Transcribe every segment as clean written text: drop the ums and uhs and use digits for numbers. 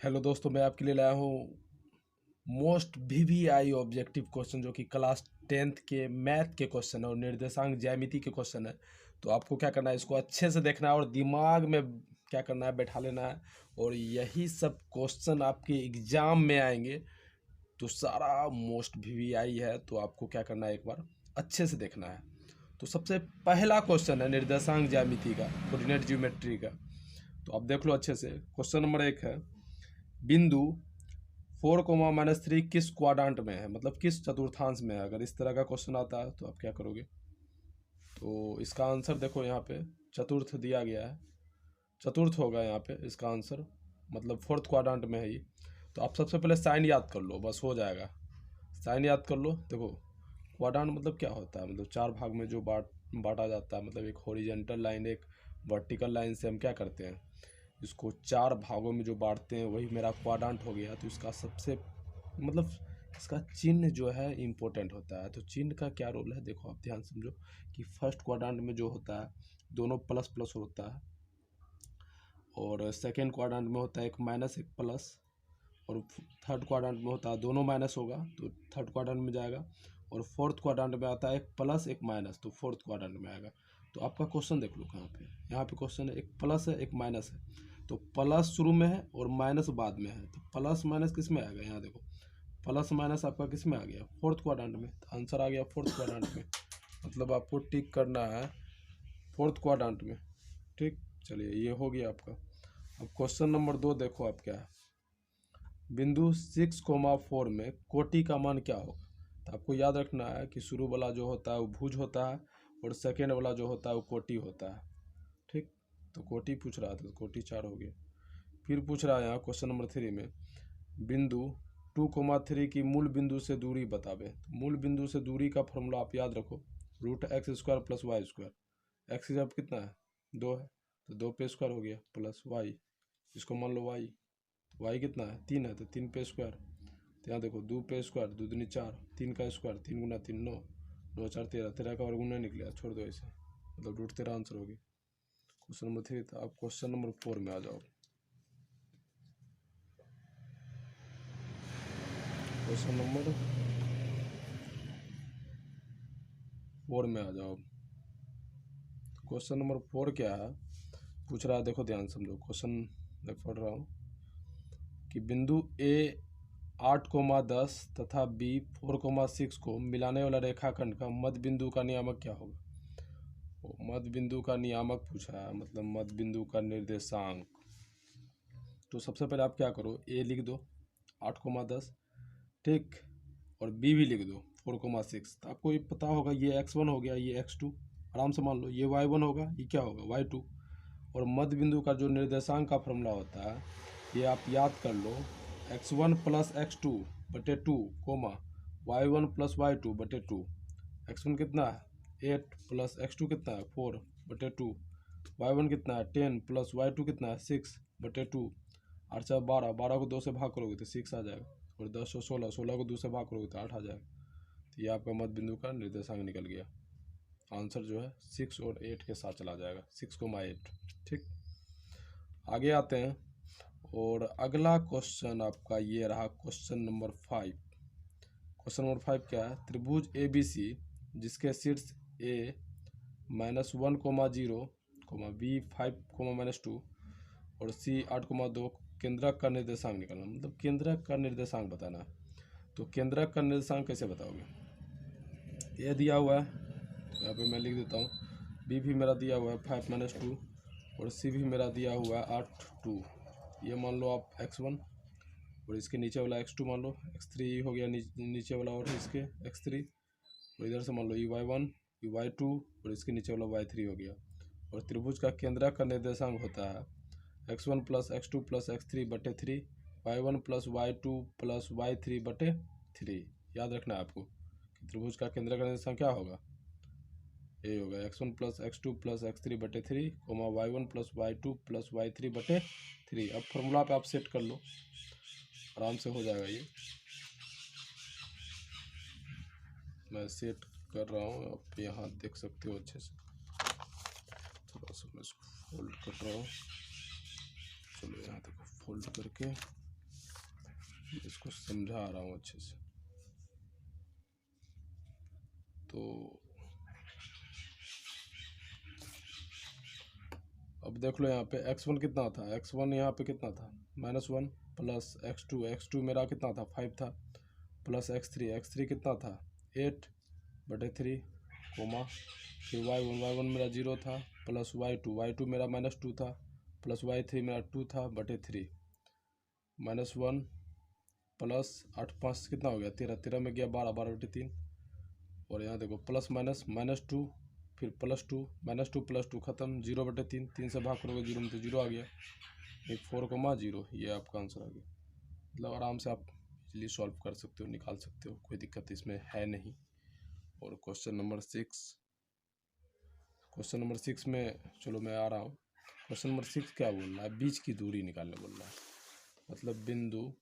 Hello दोस्तों, मैं आपके लिए लाया हूँ मोस्ट वीवीआई ऑब्जेक्टिव क्वेश्चन जो कि क्लास 10th के मैथ के क्वेश्चन है और निर्देशांक ज्यामिति के क्वेश्चन है। तो आपको क्या करना है, इसको अच्छे से देखना है और दिमाग में क्या करना है, बैठा लेना है। और यही सब क्वेश्चन आपके एग्जाम में आएंगे। तो सारा मोस्ट वीवीआई है, तो आपको क्या करना है, एक बार अच्छे से देखना है। तो सबसे पहला क्वेश्चन है निर्देशांक ज्यामिति का, कोऑर्डिनेट ज्योमेट्री का। तो आप देख लो अच्छे से। क्वेश्चन नंबर 1 है, बिंदु 4, -3 किस क्वाड्रांट में है, मतलब किस चतुर्थांश में है। अगर इस तरह का क्वेश्चन आता है तो आप क्या करोगे। तो इसका आंसर देखो, यहाँ पे चतुर्थ दिया गया है, चतुर्थ होगा यहाँ पे इसका आंसर, मतलब फोर्थ क्वाड्रांट में है ये। तो आप सबसे पहले साइन याद कर लो, बस हो जाएगा। साइन याद कर लो। देखो क्वाड्रांट मतलब क्या होता है, मतलब 4 भाग में जो बांटा जाता है, मतलब एक हॉरिजेंटल लाइन एक वर्टिकल लाइन से हम क्या करते हैं, इसको 4 भागों में जो बांटते हैं वही मेरा क्वाड्रांट हो गया। तो इसका सबसे मतलब इसका चिन्ह जो है इम्पोर्टेंट होता है। तो चिन्ह का क्या रोल है, देखो आप ध्यान समझो कि फर्स्ट क्वाड्रांट में जो होता है दोनों प्लस प्लस होता है, और सेकेंड क्वाड्रांट में होता है एक माइनस एक प्लस, और थर्ड क्वाड्रांट में होता है दोनों माइनस होगा तो थर्ड क्वाड्रांट में जाएगा, और फोर्थ क्वाड्रांट में आता है एक प्लस एक माइनस तो फोर्थ क्वाड्रांट में आएगा। तो आपका क्वेश्चन देख लो कहाँ पे, यहाँ पे क्वेश्चन है, एक प्लस है एक माइनस है। तो प्लस शुरू में है और माइनस बाद में है, तो प्लस माइनस किस में आएगा, यहाँ देखो प्लस माइनस आपका किस में आ गया, फोर्थ क्वाड्रांट में। तो आंसर आ गया फोर्थ क्वाड्रांट में, मतलब आपको टिक करना है फोर्थ क्वाड्रांट में। ठीक, चलिए ये हो गया आपका। अब क्वेश्चन नंबर 2 देखो आप क्या है, बिंदु 6, 4 में कोटि का मान क्या होगा। तो आपको याद रखना है कि शुरू वाला जो होता है वो भुज होता है और सेकेंड वाला जो होता है वो कोटि होता है। ठीक, तो कोटि पूछ रहा था तो कोटि 4 हो गया। फिर पूछ रहा है यहाँ क्वेश्चन नंबर 3 में, बिंदु 2, 3 की मूल बिंदु से दूरी बतावे। तो मूल बिंदु से दूरी का फॉर्मूला आप याद रखो, √x² + y²। एक्स जब कितना है 2 है, तो 2 पे स्क्वायर हो गया प्लस वाई, इसको मान लो वाई। वाई कितना है 3 है, तो 3 पे स्क्वायर। तो यहाँ देखो 2 पे स्क्वायर 2 दूनी 4, 3 का स्क्वायर 3 × 3 9, 9 4 13, 13 का वर्ग नहीं निकलेगा, छोड़ दो इसे, मतलब √13 आंसर होगी क्वेश्चन नंबर 3। तो आप क्वेश्चन नंबर 4 में आ जाओ। क्वेश्चन नंबर 4 में आ जाओ। क्वेश्चन नंबर 4 क्या है, पूछ रहा है, देखो ध्यान समझो क्वेश्चन मैं पढ़ रहा हूँ कि बिंदु ए 8, 10 तथा बी 4, 6 को मिलाने वाला रेखाखंड का मध्य बिंदु का नियामक क्या होगा। मध्य बिंदु का नियामक पूछा है, मतलब मध्य बिंदु का निर्देशांक। तो सबसे पहले आप क्या करो, ए लिख दो 8, 10, ठीक, और बी भी लिख दो 4, 6। तो आपको ये पता होगा ये x1 हो गया, ये x2, आराम से मान लो ये y1 होगा, ये क्या होगा y2। और मध्य बिंदु का जो निर्देशांक का फॉर्मूला होता है ये आप याद कर लो, x1 + x2/2, y1 + y2/2। x1 कितना है 8 + x2 कितना है 4/2, y1 कितना है 10 + y2 कितना है 6/2। 8 से 12, 12 को 2 से भाग करोगे तो 6 आ जाएगा, और 10 और 16, 16 को 2 से भाग करोगे तो 8 आ जाएगा। तो ये आपका मध्य बिंदु का निर्देशांक निकल गया। आंसर जो है 6 और 8 के साथ चला जाएगा, 6, 8। ठीक, आगे आते हैं। और अगला क्वेश्चन आपका ये रहा क्वेश्चन नंबर 5। क्वेश्चन नंबर 5 क्या है, त्रिभुज ABC जिसके शीर्ष A -1, 0, B 5, -2 और C 8, 2 केंद्रक का निर्देशांक निकालना, मतलब केंद्रक का निर्देशांक बताना है। तो केंद्रक का निर्देशांक कैसे बताओगे, ये दिया हुआ है तो यहाँ पे मैं लिख देता हूँ, बी भी मेरा दिया हुआ है 5, -2 और सी भी मेरा दिया हुआ है 8, 2। ये मान लो आप x1 और इसके नीचे वाला x2 मान लो, x3 हो गया नीचे वाला, और इसके x3, और इधर से मान लो y1 y2 और इसके नीचे वाला y3 हो गया। और त्रिभुज का केंद्रक का निर्देशांक होता है x1 + x2 + x3/3, y1 + y2 + y3/3। याद रखना है आपको कि त्रिभुज का केंद्रक का निर्देशांक क्या होगा, ये होगा x1 + x2 + x3/3, y1 + y2 + y3/3। अब फॉर्मूला पे आप सेट कर लो, आराम से हो जाएगा ये। मैं सेट कर रहा हूँ, आप यहाँ देख सकते हो अच्छे से। थोड़ा सा मैं इसको फोल्ड कर रहा हूँ, चलो यहाँ देखो फोल्ड करके इसको समझा रहा हूँ अच्छे से। तो अब देख लो यहाँ पे x1 कितना था, x1 यहाँ पे कितना था -1 प्लस x2 मेरा कितना था 5 था, प्लस x3 कितना था 8/3 कोमा, फिर y1 मेरा 0 था, प्लस y2 मेरा -2 था, प्लस y3 मेरा 2 था बटे 3, -1 प्लस 8 5 कितना हो गया 13 में गया 12/3, और यहाँ देखो प्लस माइनस -2 फिर +2 -2 खत्म 0/3, 3 से भाग करोगे 0 में तो 0 आ गया, एक 4,0, ये आपका आंसर आ गया। मतलब आराम से आप इजीली सॉल्व कर सकते हो, निकाल सकते हो, कोई दिक्कत इसमें है नहीं। और क्वेश्चन नंबर 6 में चलो मैं आ रहा हूँ। क्वेश्चन नंबर 6 क्या बोल रहा है, बीच की दूरी निकालने बोल रहा है। मतलब बिंदु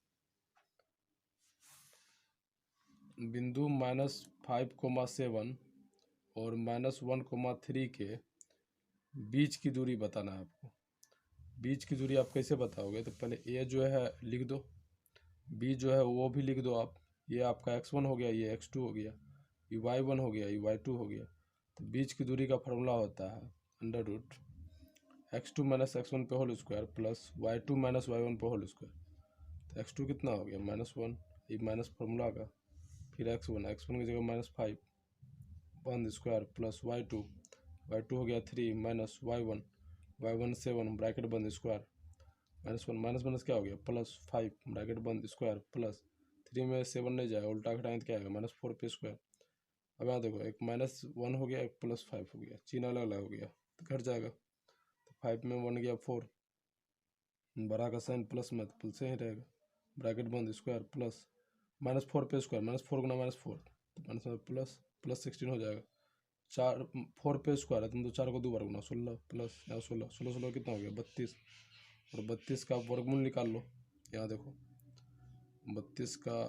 -5,7 और -1,3 के बीच की दूरी बताना है आपको। बीच की दूरी आप कैसे बताओगे, तो पहले ए जो है लिख दो, बी जो है वो भी लिख दो आप। ये आपका x1 हो गया, ये x2 हो गया, ये y1 हो गया, ये y2 हो गया। तो बीच की दूरी का फॉर्मूला होता है √x2 - x1 पे whole square plus y2 - y1 पे होल स्क्वायर। तो x2 कितना हो गया -1, ये माइनस फॉर्मूला का, फिर x1 की जगह -5 1 स्क्वायर प्लस y2 हो गया 3 माइनस y1 7 ब्रैकेट बंद स्क्वायर, -1 क्या हो गया +5 ब्रैकेट बंद स्क्वायर प्लस 3 में 7 नहीं जाएगा, उल्टा घटाएं तो क्या आएगा -4 पे स्क्वायर। अब यहाँ देखो एक -1 हो गया, एक +5 हो गया, चिन्ह अलग अलग हो गया तो घट जाएगा। तो 5 में 1 गया 4, बड़ा का साइन प्लस में तो प्लस ही रहेगा, ब्रैकेट बंद स्क्वायर प्लस -4 पे स्क्वायर, -4 गुना -4 तो प्लस 16 हो जाएगा। 4 पे स्क्वायर है तुम तो 4 को 2 बार गुना 16 प्लस यहाँ 16 कितना हो गया 32, और 32 का वर्गमूल निकाल लो। यहाँ देखो 32 का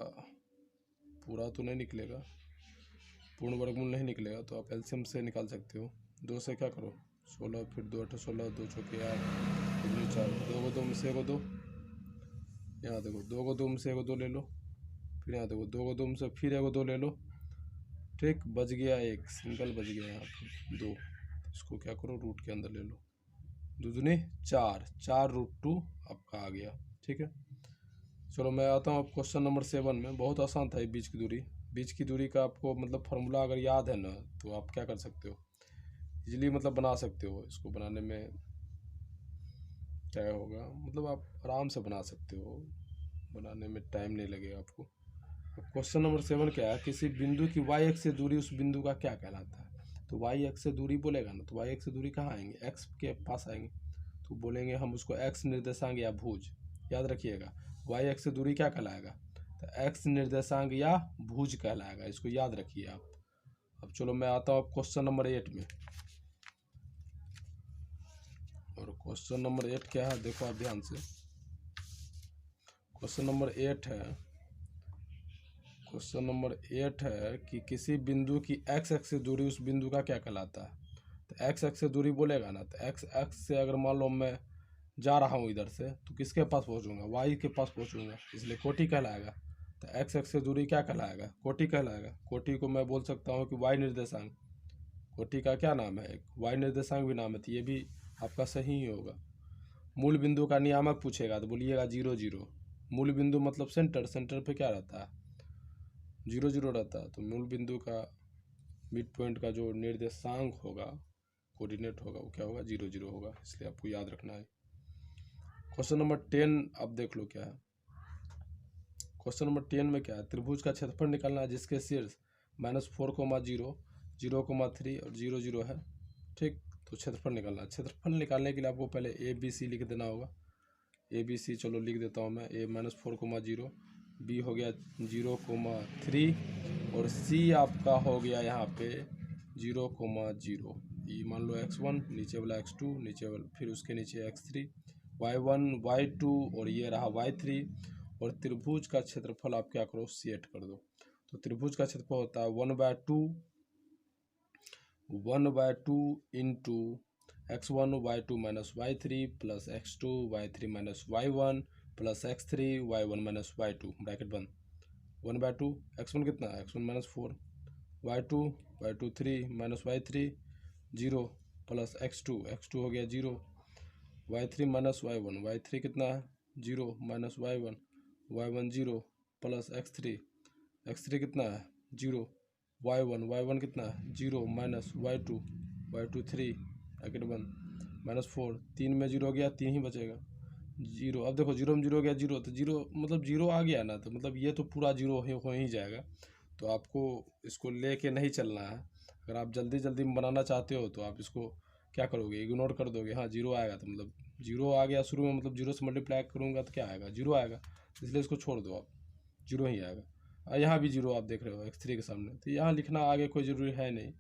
पूरा तो नहीं निकलेगा, पूर्ण वर्गमूल नहीं निकलेगा, तो आप एलसीएम से निकाल सकते हो। 2 से क्या करो 16, फिर 2 8 16, 2 चौके 8, 2 4, 2 को 2 में से 1 को 2, यहाँ देखो 2 को 2 में से 1 को 2 ले लो, फिर यहाँ देखो 2 को 2 में से फिर 1 को 2 ले लो, ठीक बच गया एक सिंगल बच गया यहाँ पे 2, इसको क्या करो रूट के अंदर ले लो, 2 दूनी 4 √2 आपका आ गया। ठीक है, चलो मैं आता हूँ अब क्वेश्चन नंबर 7 में। बहुत आसान था ये बीच की दूरी का आपको मतलब फार्मूला अगर याद है ना, तो आप क्या कर सकते हो इजीली मतलब बना सकते हो। इसको बनाने में क्या होगा, मतलब आप आराम से बना सकते हो, बनाने में टाइम नहीं लगेगा आपको। क्वेश्चन नंबर 7 क्या है, किसी बिंदु की y एक्स से दूरी उस बिंदु का क्या कहलाता है। तो y एक्स से दूरी बोलेगा ना, तो y एक्स से दूरी कहाँ आएंगे, x के पास आएंगे, तो बोलेंगे हम उसको x निर्देशांक या भुज। याद रखिएगा y एक्स से दूरी क्या कहलाएगा, तो x निर्देशांक या भुज कहलाएगा, इसको याद रखिए आप। अब चलो मैं आता हूँ क्वेश्चन नंबर 8 में। और क्वेश्चन नंबर 8 क्या है, देखो आप ध्यान से। क्वेश्चन नंबर 8 है कि किसी बिंदु की x एक्स से दूरी उस बिंदु का क्या कहलाता है। तो x एक्स से दूरी बोलेगा ना, तो x एक्स से अगर मान लो मैं जा रहा हूँ इधर से, तो किसके पास पहुँचूंगा, y के पास पहुँचूंगा, इसलिए कोटि कहलाएगा। तो x एक्स से दूरी क्या कहलाएगा, कोटि कहलाएगा। कोटि को मैं बोल सकता हूँ कि y निर्देशांक, कोटि का क्या नाम है, एक y निर्देशांक भी नाम है, तो ये भी आपका सही ही होगा। मूल बिंदु का नियामक पूछेगा तो बोलिएगा 0 0। मूल बिंदु मतलब सेंटर पे क्या रहता है 0 0 रहता है, तो मूल बिंदु का मिड पॉइंट का जो निर्देशांक होगा, कोऑर्डिनेट होगा, वो क्या होगा 0 0 होगा, इसलिए आपको याद रखना है। क्वेश्चन नंबर 10 अब देख लो क्या है। क्वेश्चन नंबर 10 में क्या है, त्रिभुज का क्षेत्रफल निकालना है जिसके शीर्ष -4,0 0,3 और 0 0 है। ठीक, तो क्षेत्रफल निकालना है। क्षेत्रफल निकालने के लिए आपको पहले ABC लिख देना होगा। ABC चलो लिख देता हूँ मैं, A -4,0, B हो गया 0,3 और C आपका हो गया यहाँ पे 0,0। ये मान लो x1, नीचे वाला x2, नीचे वाला फिर उसके नीचे x3, y1 y2 और ये रहा y3। और त्रिभुज का क्षेत्रफल आप क्या करो सेट कर दो। तो त्रिभुज का क्षेत्रफल होता है 1/2 into x1 y2 - y3 plus x2 y3 - y1 plus x3 y1 minus y2 bracket बंद, 1/2 x1 कितना है x1 minus 4 y2 3 minus y3 0 plus x2 हो गया 0 y3 माइनस y1 कितना है 0 माइनस y1 0 प्लस x3 कितना है 0 y1 कितना है 0 माइनस y2 3 ब्रैकेट बंद माइनस 4, 3 में 0 हो गया, 3 ही बचेगा 0। अब देखो 0 में 0 हो गया 0, तो 0 मतलब 0 आ गया ना, तो मतलब ये तो पूरा 0 हो ही जाएगा। तो आपको इसको लेके नहीं चलना है। अगर आप जल्दी जल्दी में बनाना चाहते हो तो आप इसको क्या करोगे, इग्नोर कर दोगे। हाँ 0 आएगा तो मतलब 0 आ गया शुरू में, मतलब 0 से मल्टीप्लाई करूँगा तो क्या आएगा 0 आएगा, इसलिए इसको छोड़ दो आप, 0 ही आएगा। और यहाँ भी 0 आप देख रहे हो x3 के सामने, तो यहाँ लिखना आगे कोई ज़रूरी है नहीं,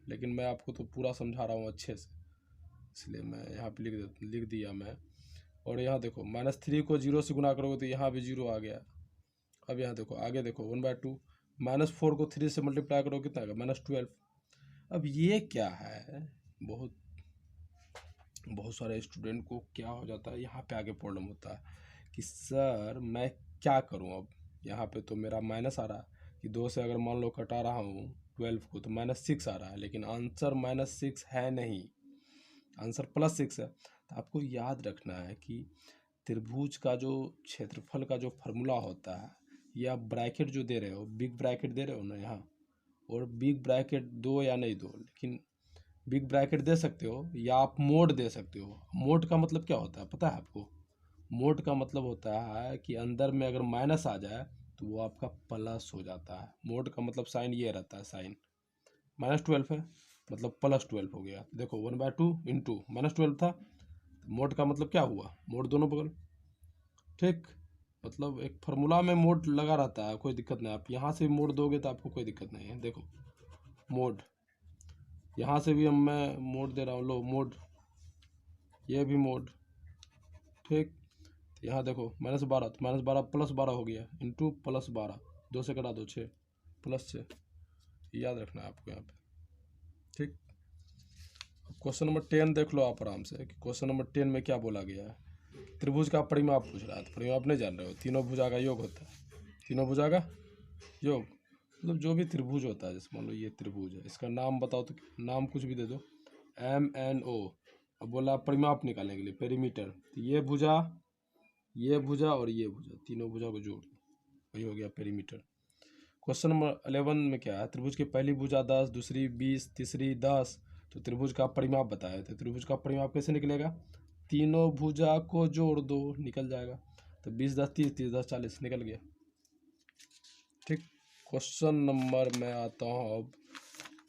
लेकिन मैं आपको तो पूरा समझा रहा हूँ अच्छे से, इसलिए मैं यहाँ पे लिख दिया मैं। और यहाँ देखो -3 को 0 से गुना करोगे तो यहाँ भी 0 आ गया। अब यहाँ देखो आगे देखो 1/2 -4 को 3 से मल्टीप्लाई करो कितना आएगा -12। अब ये क्या है, बहुत सारे स्टूडेंट को क्या हो जाता है, यहाँ पे आगे प्रॉब्लम होता है कि सर मैं क्या करूँ। अब यहाँ पे तो मेरा माइनस आ रहा है कि 2 से अगर मान लो कटा रहा हूँ 12 को तो -6 आ रहा है, लेकिन आंसर -6 है नहीं, आंसर +6 है। तो आपको याद रखना है कि त्रिभुज का जो क्षेत्रफल का जो फॉर्मूला होता है, ये आप ब्रैकेट जो दे रहे हो, बिग ब्रैकेट दे रहे हो ना यहाँ, और बिग ब्रैकेट दो या नहीं दो, लेकिन बिग ब्रैकेट दे सकते हो या आप मोड दे सकते हो। मोड का मतलब क्या होता है पता है आपको? मोड का मतलब होता है कि अंदर में अगर माइनस आ जाए तो वो आपका प्लस हो जाता है। मोड का मतलब साइन ये रहता है, साइन -12 है मतलब +12 हो गया। देखो 1/2 इंटू -12 था, मोड का मतलब क्या हुआ, मोड दोनों बगल, ठीक। मतलब एक फार्मूला में मोड लगा रहता है, कोई दिक्कत नहीं। आप यहाँ से भी मोड दोगे तो आपको कोई दिक्कत नहीं है। देखो मोड, यहाँ से भी मैं मोड दे रहा हूँ, लो मोड, ये भी मोड, ठीक। तो यहाँ देखो -12 तो -12 +12 हो गया, इंटू +12, 2 से कटा दो 6 +6, याद रखना है आपको यहाँ पे, ठीक। क्वेश्चन नंबर 10 देख लो आप आराम से कि क्वेश्चन नंबर 10 में क्या बोला गया है। त्रिभुज का परिमाप पूछ रहा है, तो परिमाप नहीं जान रहे हो, तीनों भुजा का योग होता है, तीनों भुजा का योग मतलब जो भी त्रिभुज होता है, जैसे मान लो ये त्रिभुज है, इसका नाम बताओ, तो नाम कुछ भी दे दो, MNO। अब बोला परिमाप निकालने के लिए पेरीमीटर, तो ये भुजा और ये भुजा, तीनों भुजा को जोड़ दो, वही हो गया पेरीमीटर। क्वेश्चन नंबर 11 में क्या है, त्रिभुज की पहली भुजा 10, दूसरी 20, तीसरी 10, तो त्रिभुज का परिमाप बताया। तो त्रिभुज का परिमाप कैसे निकलेगा, तीनों भुजा को जोड़ दो, निकल जाएगा। तो 20 10 30, 30 10 40, निकल गया, ठीक। क्वेश्चन नंबर में आता हूँ अब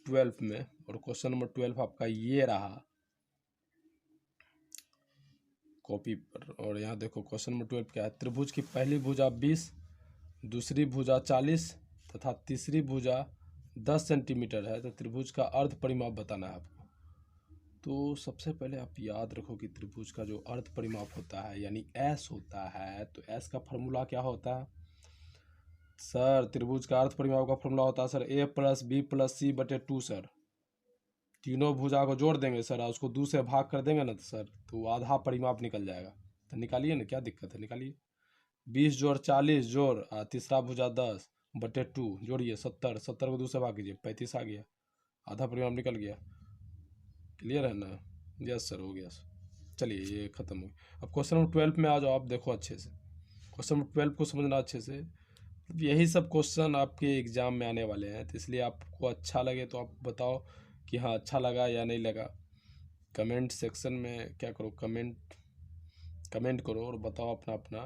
12 में, और क्वेश्चन नंबर 12 आपका ये रहा कॉपी पर। और यहाँ देखो क्वेश्चन नंबर 12 क्या है, त्रिभुज की पहली भुजा 20, दूसरी भुजा 40 तथा तीसरी भुजा 10 सेंटीमीटर है, तो त्रिभुज का अर्ध परिमाप बताना है आपको। तो सबसे पहले आप याद रखो कि त्रिभुज का जो अर्ध परिमाप होता है यानी एस होता है, तो एस का फॉर्मूला क्या होता है सर, त्रिभुज का अर्ध परिमाप का फॉर्मूला होता है सर a+b+c/2 सर। तीनों भुजा को जोड़ देंगे सर और उसको 2 से भाग कर देंगे ना, तो सर तो आधा परिमाप निकल जाएगा। तो निकालिए ना, क्या दिक्कत है, निकालिए। 20 जोड़ 40 जोड़ तीसरा भुजा 10/2 जोड़िए 70, 70 को 2 से भाग कीजिए 35 आ गया, आधा परिमाप निकल गया। क्लियर है ना? यस सर, हो गया सर। चलिए ये खत्म हो गया। अब क्वेश्चन नंबर 12 में आ जाओ, आप देखो अच्छे से क्वेश्चन नंबर 12 को समझना अच्छे से। यही सब क्वेश्चन आपके एग्ज़ाम में आने वाले हैं, तो इसलिए आपको अच्छा लगे तो आप बताओ कि हाँ अच्छा लगा या नहीं लगा। कमेंट सेक्शन में क्या करो, कमेंट करो और बताओ अपना अपना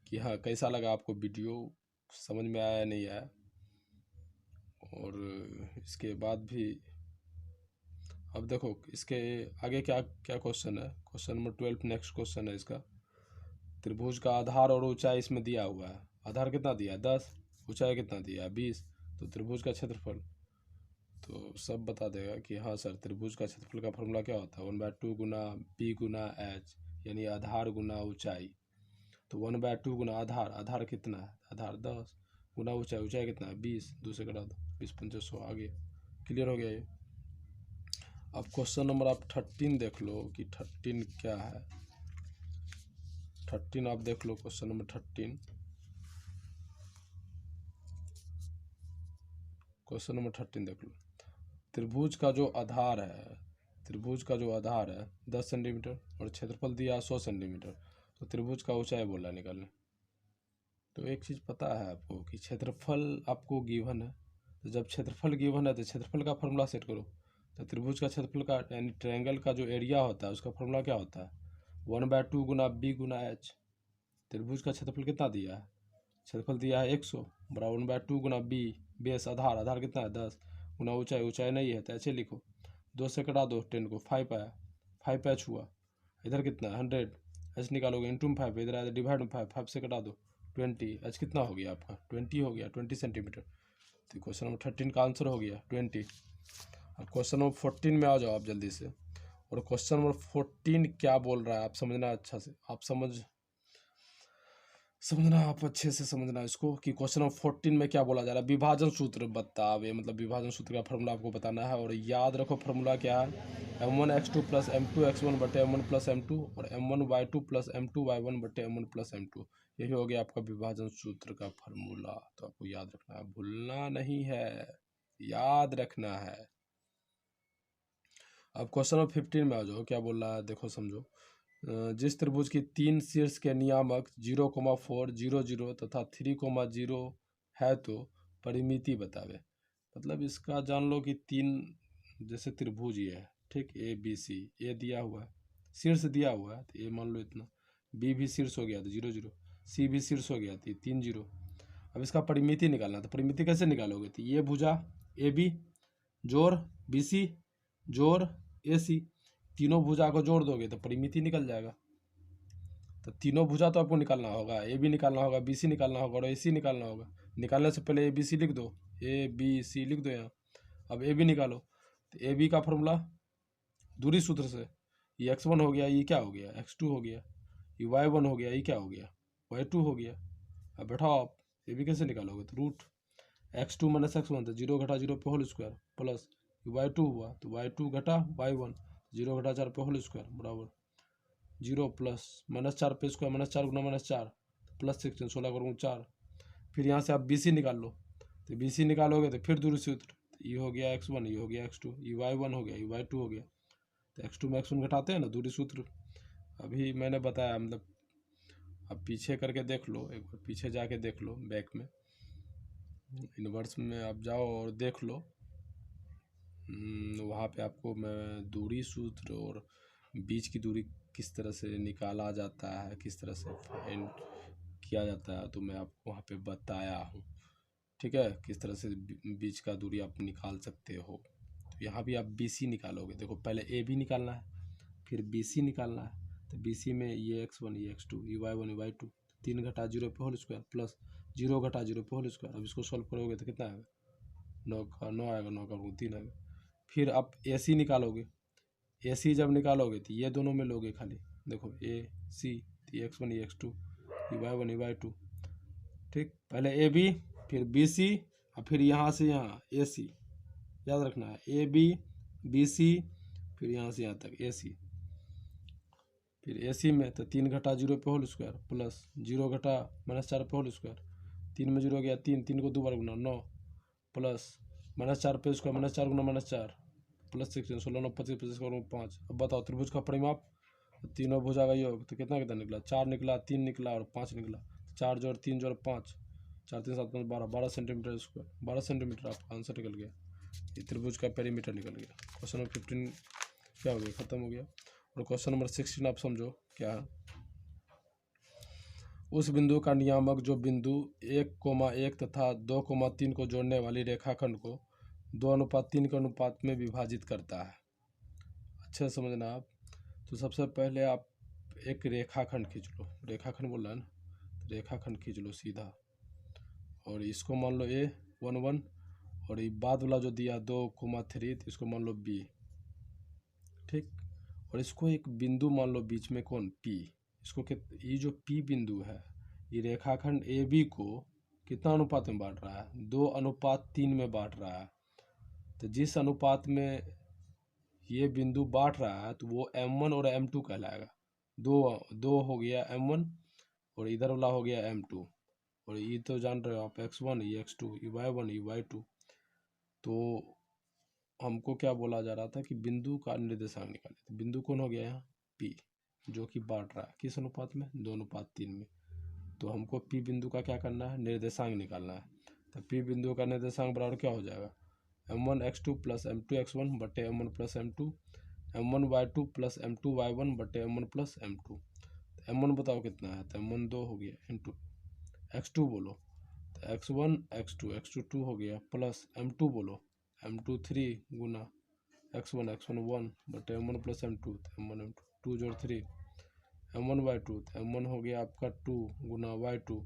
कि हाँ कैसा लगा आपको वीडियो, समझ में आया या नहीं आया। और इसके बाद भी अब देखो इसके आगे क्या क्या क्वेश्चन है। क्वेश्चन नंबर 12 नेक्स्ट क्वेश्चन है इसका, त्रिभुज का आधार और ऊंचाई इसमें दिया हुआ है। आधार कितना दिया है 10, ऊंचाई कितना दिया है 20, तो त्रिभुज का क्षेत्रफल तो सब बता देगा कि हाँ सर त्रिभुज का क्षेत्रफल का फॉर्मूला क्या होता है 1/2 गुना b गुना h, यानी आधार गुना ऊंचाई। तो 1/2 गुना आधार, आधार कितना है, आधार 10 गुना ऊंचाई, ऊंचाई कितना है 20, 2 से कटा दो 20 5 100 आ गया। क्लियर हो गया ये। अब क्वेश्चन नंबर आप 13 देख लो कि 13 क्या है। 13 आप देख लो, क्वेश्चन नंबर 13। क्वेश्चन नंबर 13 देख लो। त्रिभुज का जो आधार है, त्रिभुज का जो आधार है 10 सेंटीमीटर और क्षेत्रफल दिया 100 सेंटीमीटर, तो त्रिभुज का ऊंचाई बोला निकालने। तो एक चीज़ पता है आपको कि क्षेत्रफल आपको गिवन है, तो जब क्षेत्रफल गिवन है तो क्षेत्रफल का फॉर्मूला सेट करो। तो त्रिभुज का क्षेत्रफल का यानी ट्रायंगल का जो एरिया होता है उसका फॉर्मूला क्या होता है? 1/2 गुना बी गुना एच। त्रिभुज का क्षेत्रफल कितना दिया है? क्षेत्रफल दिया है 100 बराबर 1/2 गुना बी, बेस आधार, आधार कितना है 10 गुना ऊंचाई, ऊंचाई नहीं है तो ऐसे लिखो, 2 से कटा दो 10 को, 5 आया, 5 एच हुआ। इधर कितना है 100, एच निकालोगे इंटू में 5, इधर आया डिवाइड में 5, 5 से कटा दो 20, एच कितना हो गया आपका 20 हो गया, 20 सेंटीमीटर। तो क्वेश्चन नंबर 13 का आंसर हो गया 20। अब क्वेश्चन नंबर 14 में आ जाओ आप जल्दी से। और क्वेश्चन नंबर 14 क्या बोल रहा है आप समझना अच्छा से, आप समझना, आप अच्छे से समझना इसको कि क्वेश्चन नंबर 14 में क्या बोला जा रहा है। विभाजन सूत्र बतावे, मतलब विभाजन सूत्र का फॉर्मूला आपको बताना है। और याद रखो फॉर्मूला क्या है, m1x2 प्लस m2x1 बटे m1 प्लस m2 और m1y2 प्लस m2y1 बटे m1 प्लस m2। यही हो गया आपका विभाजन सूत्र का फॉर्मूला। तो आपको याद रखना है, भूलना नहीं है, याद रखना है। अब क्वेश्चन नंबर 15 में आ जाओ, क्या बोल रहा है देखो समझो। जिस त्रिभुज की 3 शीर्ष के नियामक 0,4, 0,0 तथा 3,0 है तो परिमिति बतावे। मतलब इसका जान लो कि 3 जैसे त्रिभुज ये है, ठीक, ए बी सी, ए दिया हुआ है, शीर्ष दिया हुआ है तो ए मान लो इतना, बी भी शीर्ष हो गया तो 0,0, सी भी शीर्ष हो गया तो 3 0। अब इसका परिमिति निकालना, तो परिमिति कैसे निकालोगे? तो ये भुजा ए बी जोड़ बी सी जोड़ ए सी, तीनों भुजा को जोड़ दोगे तो परिमिति निकल जाएगा। तो तीनों भुजा तो आपको निकालना होगा, ए बी निकालना होगा, बी सी निकालना होगा और ए सी निकालना होगा। निकालने से पहले ए बी सी लिख दो, ए बी सी लिख दो यहाँ। अब ए बी निकालो, तो ए बी का फॉर्मूला दूरी सूत्र से, ये x1 हो गया, ये क्या हो गया x2 हो गया, ये y1 हो गया, ये क्या हो गया y2 हो गया। अब बैठाओ आप, ए बी कैसे निकालोगे? तो रूट x2 माइनस x1, तो 0 घटा 0 पे होल स्क्वायर प्लस y2 हुआ तो y2 घटा y1, 0 घटा 4 पे होल स्क्वायर बराबर 0 प्लस -4 पे स्क्वायर, -4 गुना -4 प्लस 16, 16 करूँ 4। फिर यहाँ से आप बी सी निकाल लो, तो बी सी निकालोगे तो फिर दूरी सूत्र, ये हो गया x1, ये हो गया x2, ये y1 हो गया, ये y2 हो गया। तो x2 में x1 घटाते हैं ना, दूरी सूत्र अभी मैंने बताया, मतलब अब पीछे करके देख लो, एक बार पीछे जाके देख लो, बैक में इनवर्स में आप जाओ और देख लो। वहाँ पे आपको मैं दूरी सूत्र और बीच की दूरी किस तरह से निकाला जाता है, किस तरह से फाइंड किया जाता है, तो मैं आपको वहाँ पे बताया हूँ, ठीक है, किस तरह से बीच का दूरी आप निकाल सकते हो। तो यहाँ भी आप बी सी निकालोगे, देखो पहले ए बी निकालना है, फिर बी सी निकालना है। तो बी सी में ये x1, ये x2, ये y1, ये y2, 3 घटा 0 पे होल स्क्वायर प्लस 0 घटा 0 पे होल स्क्वायर। अब इसको सॉल्व करोगे तो कितना आएगा, 9 आएगा, 9 का 3 आएगा। फिर आप ए सी निकालोगे, ए सी जब निकालोगे तो ये दोनों में लोगे खाली, देखो ए सी, ये x1, ये x2, ये y1, ये y2, ठीक। पहले ए बी, फिर बी सी, और फिर यहाँ से यहाँ ए सी, याद रखना है, ए बी बी सी, फिर यहाँ से यहाँ तक ए सी। फिर ए सी में तो 3 घटा 0 पे होल स्क्वायर प्लस 0 घटा -4 पे होल स्क्वायर, 3 में 0 हो गया 3, 3 को 2 बार गुना 9 प्लस -4 पे स्क्वायर, -4 गुना -4 प्लस 16, 16 9 25, 25 करूँ 5। अब बताओ त्रिभुज का परिमाप, तीनों भुजा का योग तो कितना कितना निकला, 4 निकला, 3 निकला और 5 निकला। 4 जोड़ 3 जोड़ 5, 4 3 7 5 12, 12 सेंटीमीटर स्क्वायर, 12 सेंटीमीटर आपका आंसर निकल गया। ये त्रिभुज का पेरीमीटर निकल गया। क्वेश्चन नंबर 15 क्या हो गया, खत्म हो गया। और क्वेश्चन नंबर 16 आप समझो क्या है। उस बिंदु का नियामक जो बिंदु 1,1 तथा 2,3 को जोड़ने वाली रेखाखंड को 2:3 के अनुपात में विभाजित करता है। अच्छे से समझना आप। तो सबसे पहले आप एक रेखाखंड खींच लो, रेखाखंड बोल रहा है ना, रेखाखंड खींच लो सीधा, और इसको मान लो A 1 1, और ये बाद वाला जो दिया 2,3, तो इसको मान लो B, ठीक। और इसको एक बिंदु मान लो बीच में, कौन, P। इसको ये जो P बिंदु है, ये रेखाखंड AB को कितना अनुपात में बांट रहा है, 2:3 में बांट रहा है। तो जिस अनुपात में ये बिंदु बांट रहा है तो वो M1 और M2 कहलाएगा। 2 हो गया M1 और इधर वाला हो गया M2, और ये तो जान रहे हो आप x1 ये x2 ये y1 ये y2। तो हमको क्या बोला जा रहा था कि बिंदु का निर्देशांक निकाले, तो बिंदु कौन हो गया यहाँ P, जो कि बांट रहा है किस अनुपात में, 2:3 में। तो हमको P बिंदु का क्या करना है, निर्देशांक निकालना है। तो P बिंदु का निर्देशांक बराबर क्या हो जाएगा, m1 x2 plus m2 x1 बटे m1 plus m2, m1 y2 plus m2 y1 बटे m1 प्लस m2। m1 बताओ कितना है, तो m1 2 हो गया इंटू x2 बोलो, तो x1 x2 2 हो गया, प्लस m2 बोलो, m2 3 गुना x1 1 बटे m1 प्लस m2, तो m1 m2 2 जोड़ 3, m1 y2, तो m1 हो गया आपका 2 गुना y2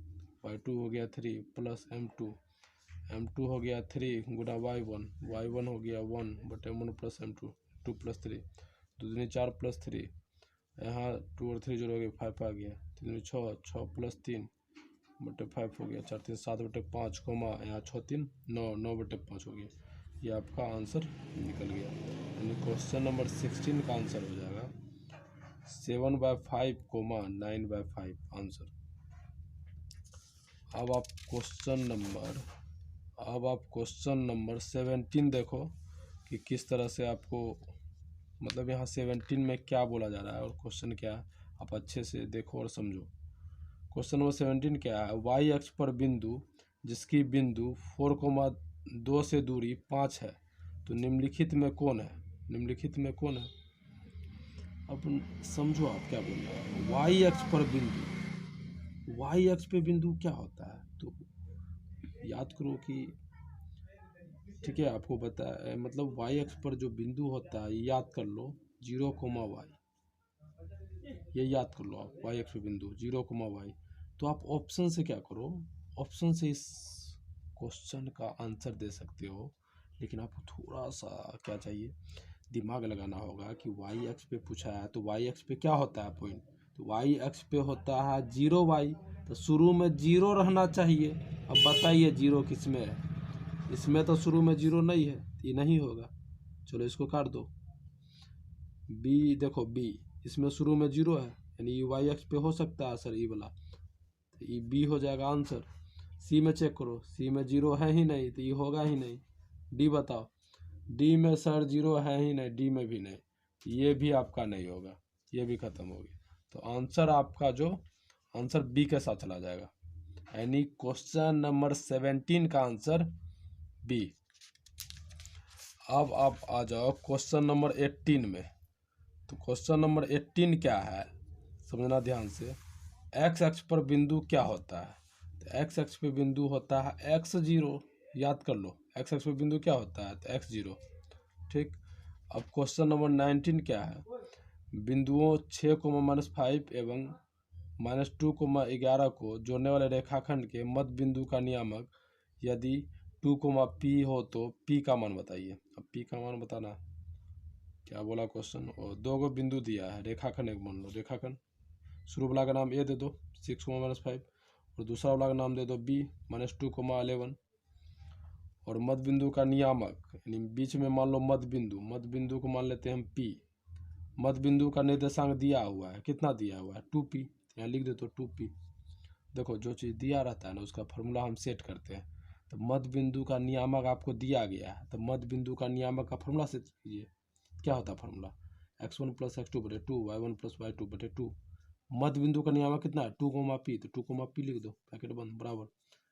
हो गया 3 प्लस m2 हो गया 3 गुना y1 हो गया 1 बटे m1 प्लस m2 2 प्लस 3 2 दूनी 4 प्लस 3, यहाँ 2 और 3 जोड़ोगे 5 आ गया, 3 6 प्लस 3 बटे 5 हो गया, 4 3 7 बटे 5 कोमा यहाँ 6 3 9 बटे 5 हो गया। ये आपका आंसर निकल गया। यानी क्वेश्चन नंबर 16 का आंसर हो जाएगा 7/5 कोमा 9/5 आंसर। अब आप क्वेश्चन नंबर 17 देखो कि किस तरह से आपको, मतलब यहाँ 17 में क्या बोला जा रहा है और क्वेश्चन क्या है, आप अच्छे से देखो और समझो। क्वेश्चन नंबर 17 क्या है, वाई अक्ष पर बिंदु जिसकी बिंदु 4,2 से दूरी 5 है, तो निम्नलिखित में कौन है, अब समझो आप क्या बोल रहे हैं। वाई अक्ष पर बिंदु, वाई अक्ष पे बिंदु क्या होता है, तो याद करो कि ठीक है, आपको पता है, मतलब वाई अक्ष पर जो बिंदु होता है याद कर लो 0,y, ये याद कर लो आप, वाई अक्ष पर बिंदु 0,y। तो आप ऑप्शन से क्या करो, ऑप्शन से इस क्वेश्चन का आंसर दे सकते हो, लेकिन आपको थोड़ा सा क्या चाहिए, दिमाग लगाना होगा कि वाई अक्ष पे पूछा है तो वाई अक्ष पे क्या होता है पॉइंट, तो वाई अक्ष पे होता है 0y, तो शुरू में 0 रहना चाहिए। अब बताइए 0 किस में है, इसमें तो शुरू में 0 नहीं है, ये नहीं होगा, चलो इसको काट दो। बी देखो, बी इसमें शुरू में 0 है, यानी ये वाई अक्ष पे हो सकता है सर, ये वाला, तो ये बी हो जाएगा आंसर। सी में चेक करो, सी में 0 है ही नहीं, तो ये होगा ही नहीं। डी बताओ, डी में सर 0 है ही नहीं, डी में भी नहीं, ये भी आपका नहीं होगा, ये भी खत्म हो गया। तो आंसर आपका जो आंसर बी के साथ चला जाएगा, यानी क्वेश्चन नंबर 17 का आंसर बी। अब आप आ जाओ क्वेश्चन नंबर 18 में। तो क्वेश्चन नंबर 18 क्या है, समझना ध्यान से। एक्स अक्ष पर बिंदु क्या होता है, तो एक्स अक्ष पे बिंदु होता है x0, याद कर लो, एक्स अक्ष पे बिंदु क्या होता है, तो x0, ठीक। अब क्वेश्चन नंबर 19 क्या है, बिंदुओं 6,-5 एवं -2,11 को जोड़ने वाले रेखाखंड के मध्य बिंदु का नियामक यदि 2,p हो तो p का मान बताइए। अब p का मान बताना, क्या बोला क्वेश्चन, और 2 को बिंदु दिया है, रेखाखंड एक मान लो, रेखाखंड शुरू वाला का नाम a दे दो 6,-5, और दूसरा वाला का नाम दे दो b -2,11, और मध्य बिंदु का नियामक, यानी बीच में मान लो मध्य बिंदु को मान लेते हैं हम p। मध्य बिंदु का निर्देशांक दिया हुआ है, कितना दिया हुआ है, 2p, यहाँ लिख दे तो 2p। देखो जो चीज़ दिया रहता है ना उसका फॉर्मूला हम सेट करते हैं। तो मध्य बिंदु का नियामक आपको दिया गया है, तो मध्य बिंदु का नियामक का फॉर्मूला सेट कीजिए। क्या होता है फॉर्मूला, x1 + x2 बटे 2, y1 + y2 बटे 2। मध्य बिंदु का नियामक कितना है, 2,p, तो 2,p लिख दो, ब्रैकेट बंद, बराबर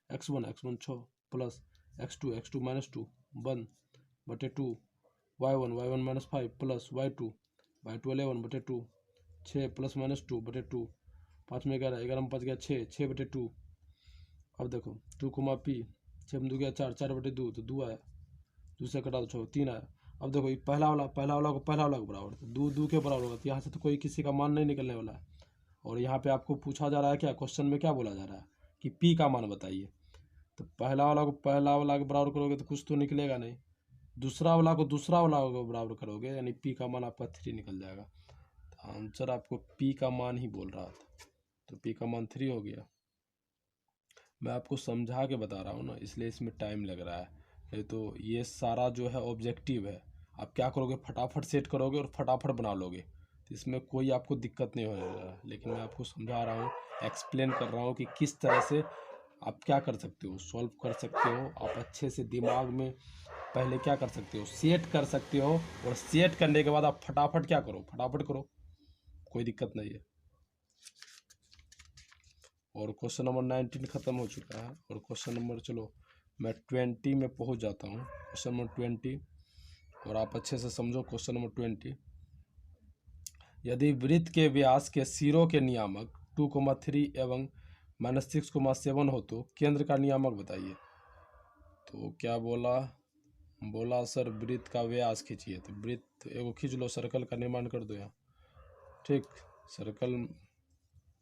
x1 6 प्लस x2 -2 बंद बटे 2, y1 -5 प्लस y2 11 बटे 2, 6 ± 2 बटे 2, 5 में 11, 11 में 5 गया 6 बटे 2। अब देखो 2,p, 6 में 2 गया 4 बटे 2, तो 2 आया, 2 से कटा दो 3 आया। अब देखो ये पहला वाला को पहला वाला के बराबर, तो 2 के बराबर होगा, तो यहाँ से तो कोई किसी का मान नहीं निकलने वाला है। और यहाँ पे आपको पूछा जा रहा है क्या, क्वेश्चन में क्या बोला जा रहा है कि p का मान बताइए। तो पहला वाला के बराबर करोगे तो कुछ तो निकलेगा नहीं, दूसरा वाला को बराबर करोगे, यानी p का मान आपका 3 निकल जाएगा। तो आंसर आपको p का मान ही बोल रहा था, तो p का मान 3 हो गया। मैं आपको समझा के बता रहा हूँ ना, इसलिए इसमें टाइम लग रहा है, नहीं तो ये सारा जो है ऑब्जेक्टिव है, आप क्या करोगे, फटाफट सेट करोगे और फटाफट बना लोगे। तो इसमें कोई आपको दिक्कत नहीं होने वाला, लेकिन मैं आपको समझा रहा हूँ, एक्सप्लेन कर रहा हूँ कि किस तरह से आप क्या कर सकते हो, सॉल्व कर सकते हो। आप अच्छे से दिमाग में पहले क्या कर सकते हो, सेट कर सकते हो, और सेट करने के बाद आप फटाफट क्या करो, फटाफट करो, कोई दिक्कत नहीं है। और क्वेश्चन नंबर 19 खत्म हो चुका है, और क्वेश्चन नंबर, चलो मैं 20 में पहुंच जाता हूँ। क्वेश्चन नंबर 20, और आप अच्छे से समझो क्वेश्चन नंबर 20। यदि वृत्त के व्यास के सिरों के नियामक 2,3 एवं -6,7 हो तो केंद्र का नियामक बताइए। तो क्या बोला, बोला सर वृत्त का व्यास खींचिए। तो वृत्त एगो खींच लो, सर्कल का निर्माण कर दो यहाँ। ठीक, सर्कल,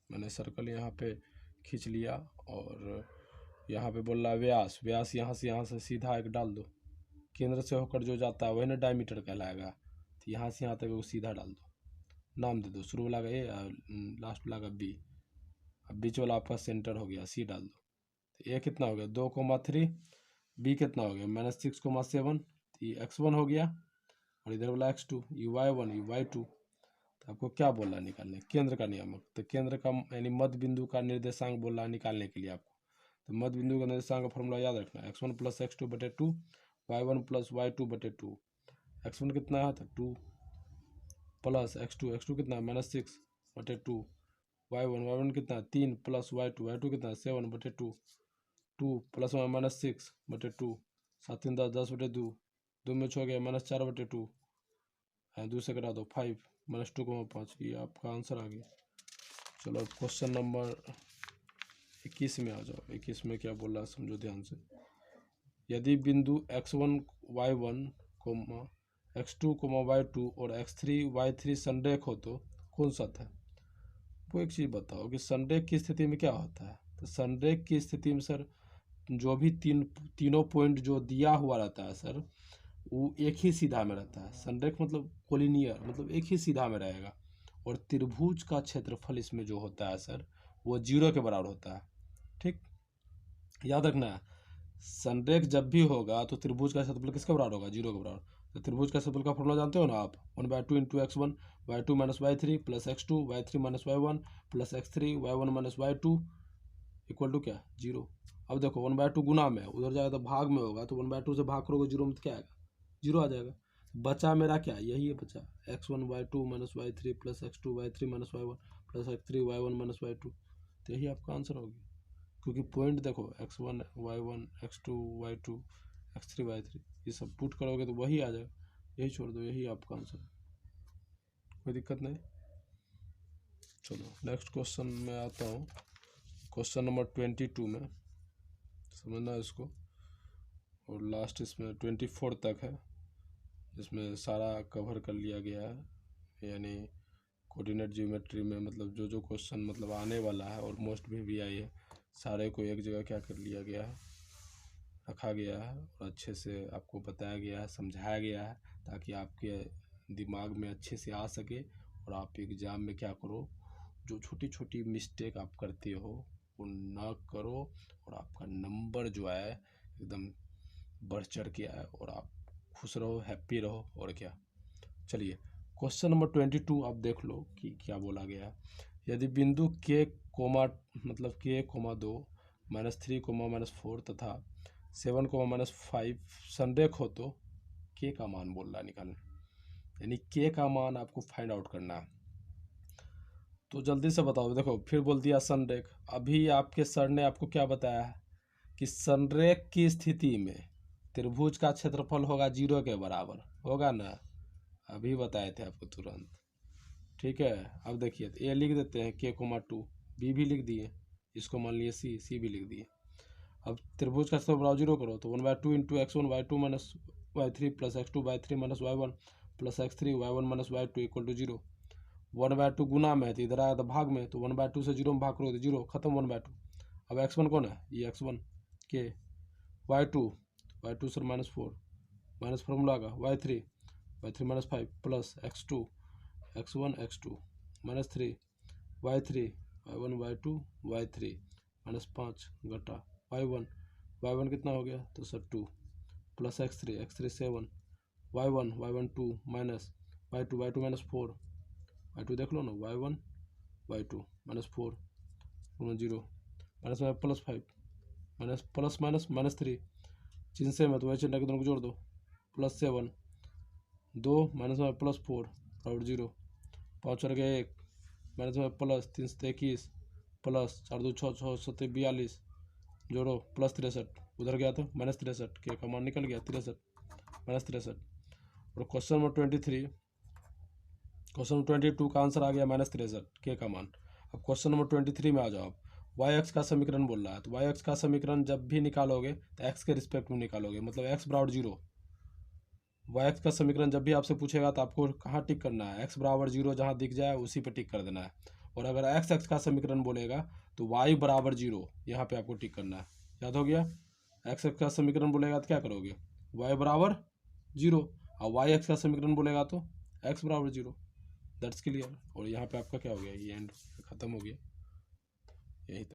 मैंने सर्कल यहाँ पे खींच लिया, और यहाँ पे बोल रहा है व्यास, व्यास यहाँ से सीधा एक डाल दो। केंद्र से होकर जो जाता है वही ना डायमीटर कहलाएगा। तो यहाँ से यहाँ तक वो सीधा डाल दो, नाम दे दो, शुरू वाला का ए, लास्ट वाला का बी। अब बीच वाला आपका सेंटर हो गया, सी डाल दो। तो ए कितना हो गया 2,3, बी कितना हो गया -6,7, ये x1 हो गया, और इधर वाला x2, ये y1, ये y2। तो आपको क्या बोल रहा है निकालने, केंद्र का नियामक। तो केंद्र का यानी मध्य बिंदु का निर्देशांक बोल रहा है निकालने के लिए आपको। तो मध्य बिंदु का निर्देशांक का फॉर्मूला याद रखना, x1 + x2/2, y1 + y2/2। x1 कितना है तो 2 प्लस x2, x2 कितना है -6/2, y1 कितना है 3 प्लस y2 कितना है 7/2, 2 + -6/2, 7 3 10, 10/2, 2 में छो गया -4/2, 2 से कटा दो 5, -2,5। ये आपका आंसर आ गया। चलो क्वेश्चन नंबर 21 में आ जाओ। 21 में क्या बोल रहा है समझो ध्यान से। यदि बिंदु x1 y1, x2 y2 और x3 y3 संरेख हो तो कौन सा था। वो एक चीज़ बताओ कि संरेख की स्थिति में क्या होता है। तो संरेख की स्थिति में सर जो भी तीनों पॉइंट जो दिया हुआ रहता है सर, वो एक ही सीधा में रहता है। संरेख मतलब कोलिनियर, मतलब एक ही सीधा में रहेगा। और त्रिभुज का क्षेत्रफल इसमें जो होता है सर, वो 0 के बराबर होता है। ठीक, याद रखना है, संरेख जब भी होगा तो त्रिभुज का क्षेत्रफल किसके बराबर होगा, 0 के बराबर। तो त्रिभुज का क्षेत्रफल का फॉर्मूला जानते हो ना आप, 1/2 × x1 y2 - y3 plus x2 y3 - y1 plus x3 y1 - y2 equal to क्या 0। अब देखो 1/2 गुना में, उधर जाएगा तो भाग में होगा, तो 1/2 से भाग करोगे 0 में तो क्या आएगा, 0 आ जाएगा। बचा मेरा क्या, यही है बचा, x1 y2 - y3 plus x2 y3 - y1 plus x3 y1 - y2। तो यही आपका आंसर होगी, क्योंकि पॉइंट देखो x1 y1 x2 y2 x3 y3 ये सब पुट करोगे तो वही आ जाएगा। यही छोड़ दो, यही आपका आंसर है, कोई दिक्कत नहीं। चलो नेक्स्ट क्वेश्चन में आता हूँ। क्वेश्चन नंबर 22 में समझना है इसको, और लास्ट इसमें 24 तक है, जिसमें सारा कवर कर लिया गया है। यानी कोऑर्डिनेट ज्योमेट्री में मतलब जो जो क्वेश्चन मतलब आने वाला है और मोस्ट भी आई है, सारे को एक जगह क्या कर लिया गया है, रखा गया है, और अच्छे से आपको बताया गया है, समझाया गया है, ताकि आपके दिमाग में अच्छे से आ सके, और आप एग्ज़ाम में क्या करो, जो छोटी छोटी मिस्टेक आप करते हो वो ना करो, और आपका नंबर जो है एकदम बढ़ चढ़ के आए, और आप खुश रहो, हैप्पी रहो, और क्या। चलिए क्वेश्चन नंबर 22 आप देख लो कि क्या बोला गया है। यदि बिंदु k, मतलब k, 2 -3, -4 तथा 7, -5 संरेख हो तो k का मान बोल रहा है निकालना। यानी k का मान आपको फाइंड आउट करना है। तो जल्दी से बताओ, देखो फिर बोल दिया संरेख। अभी आपके सर ने आपको क्या बताया है कि संरेख की स्थिति में त्रिभुज का क्षेत्रफल होगा 0 के बराबर, होगा ना, अभी बताए थे आपको तुरंत। ठीक है, अब देखिए ए लिख देते हैं k, 2, बी भी लिख दिए, इसको मान लिए सी भी लिख दिए। अब त्रिभुज का क्षेत्रफल बराबर 0 करो, तो 1/2 × x1 y2 - y3 plus x2 y3 - y1 plus x3 y1 - y2 equal to 0। 1/2 गुना में है तो इधर आया तो भाग में, तो 1/2 से 0 में भाग करो तो 0 खत्म 1/2। अब x1 कौन है, ये x1 के, y2 सर -4 माइनस फॉर्मूला का y3 -5 plus x2 x1 x2 -3 y3 y1 y2 y3 -5 घटा y1 कितना हो गया तो sir 2 plus x3 7 y1 2 minus y2 -4 y2 देख लो ना, y1 y2 -4 0 माइनस में +5 माइनस प्लस माइनस -3 चिन्ह से मत वही चिन्ह के दोनों को जोड़ दो, +7 2 माइनस में +4 और 0 5 और गया 1 माइनस में +3 से 21 प्लस 4 2 6 6 7 42 जोड़ो +63 उधर गया तो -63 के का मान निकल गया 63 -63। और क्वेश्चन नंबर 23 क्वेश्चन नंबर 22 का आंसर आ गया -63 के का मान। अब क्वेश्चन नंबर 23 में आ जाओ आप। वाई एक्स का समीकरण बोल रहा है, तो वाई एक्स का समीकरण जब भी निकालोगे तो एक्स के रिस्पेक्ट में निकालोगे, मतलब एक्स बराबर 0। वाई एक्स का समीकरण जब भी आपसे पूछेगा तो आपको कहाँ टिक करना है, एक्स बराबर 0 जहाँ दिख जाए उसी पे टिक कर देना है। और अगर एक्स एक्स का समीकरण बोलेगा तो वाई बराबर 0 यहाँ पे आपको टिक करना है। याद हो गया? एक्स एक्स का समीकरण बोलेगा तो क्या करोगे, वाई बराबर 0, और वाई एक्स का समीकरण बोलेगा तो एक्स बराबर 0। That's clear. और यहाँ पे आपका क्या हो गया, ये एंड खत्म हो गया।